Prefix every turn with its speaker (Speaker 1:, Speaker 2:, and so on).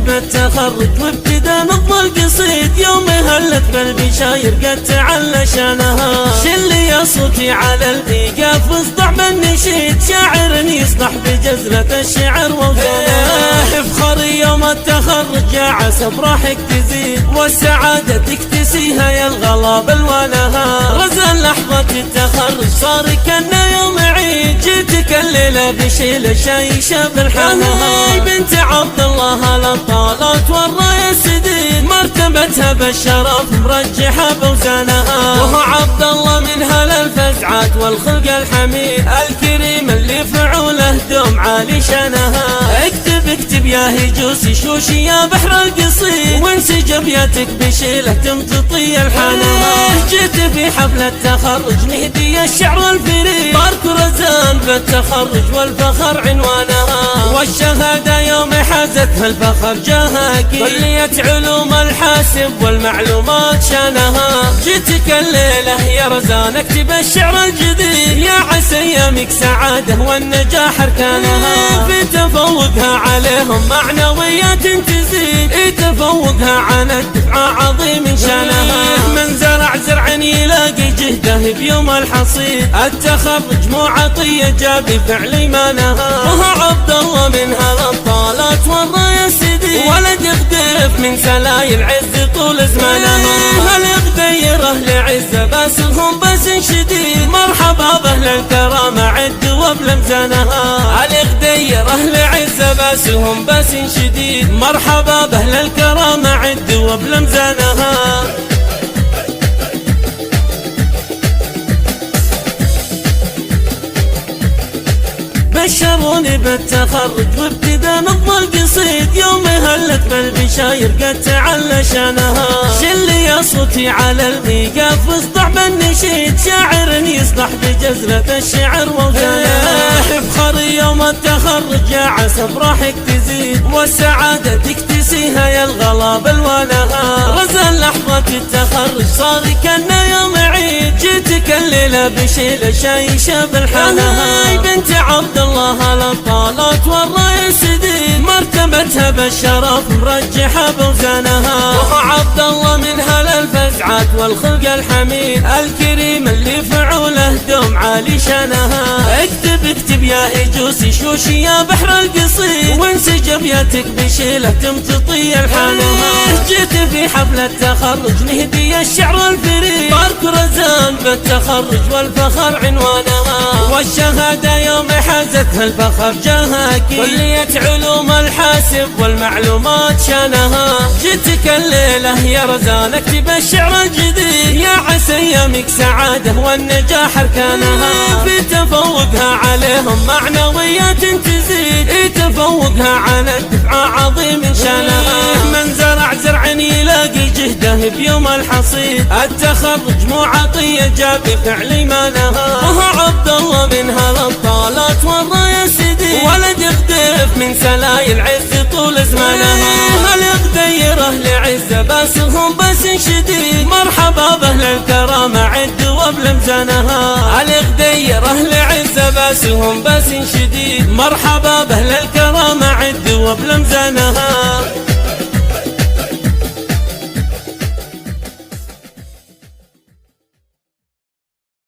Speaker 1: بالتخرج وابتدى نظم القصيد، يوم هلت بالبشاير قد تعلى شانها. شل يا صوتي على الإيقاف واصدع بالنشيد، شاعر يصدح بجزلة الشعر ووزنها. افخر يوم التخرج يا عسى افراحك تزيد، والسعادة تكتسيها يا الغلا بالوانها. غزل لحظة التخرج صار كأنه يوم عيد، جيتك الليلة بشيل الشايشة بالحنها. بنت عبد الله الطالات والراية السديد، مرتبتها بالشرف مرجحة بوزنها. وهو عبد الله من هالفزعات والخلق الحميد، الكريم اللي فعوله دوم عالي شانها. اكتب يا هجوسي شوشي يا بحر القصيد، وانسجب ياتك بشيله تمتطي الحنها. جيت في حفل التخرج نهدي الشعر الفريد، بارك رزان بالتخرج والفخر عنوانها. والشهادة يوم حازتها الفخر جاها كلية علوم الحاسب والمعلومات شانها. جيتك الليلة يا رزان اكتب الشعر الجديد، يا عسى ايامك سعادة والنجاح اركانها. في تفوقها عليهم معنويات تزيد، تفوقها عن الدفعة عظيم شانها. من زرع زرع يلاقي جهده بيوم الحصيد، التخرج مو عطية جاب فعلي ما نهى. وهو عبد الله من هالطالات والراية السديد، ولد يغدف من سلايل عز طول زمانها. الغديره لعزة باسلهم بس شديد، مرحبا باهل الكرامة عد وبلمزانها. الغديره لعزة باسلهم بس شديد، مرحبا باهل الكرامة عد وبلمزانها. بشروني بالتخرج وابتدى نظم القصيد، يوم هلت بالبشاير قد تعلى شانها. شل يا صوتي على الإيقاف واصدع بالنشيد، شاعر يصدح بجزلة الشعر ووزنها. افخر يوم التخرج يا عسى افراحك تزيد، والسعادة تكتسيها يا الغلا بالوانها. غزل لحظة التخرج صار كأنه يوم عيد، جيتك الليلة بشيل الشايشة بالحنها. بنت عبد الله الطالات والراية السديد، مرتبتها بالشرف مرجحة بوزنها. وهو عبد الله من هالفزعات والخلق الحميد، الكريم اللي فعوله دوم عالي شانها. اكتب يا هجوسي شوشي يا بحر القصيد، وانسجب ياتك بشيله تمتطي الحنها. جيت في حفل التخرج نهدي الشعر الفريد، بارك رزان بالتخرج والفخر عنوانها. والشهادة يوم حازتها الفخر جاها كلية علوم الحاسب والمعلومات شانها. جيتك الليلة يا رزان اكتب الشعر الجديد، يا عسى ايامك سعادة والنجاح اركانها. في تفوقها عليهم معنويات تزيد، تفوقها عن الدفعة عظيم شانها. من زرع زرع يلاقي جهده بيوم الحصيد، التخرج مو عطية جاب فعلي ما نهى. وهو عبد الله من هالطالات والراية السديد، ولد يغدف من سلايل عز طول زمانها. الغديره لعزة باسلهم بس شديد، مرحبا باهل الكرامة عد وبلمزانها. الغديره لعزة باسلهم بس شديد، مرحبا باهل الكرامة عد وبلمزانها.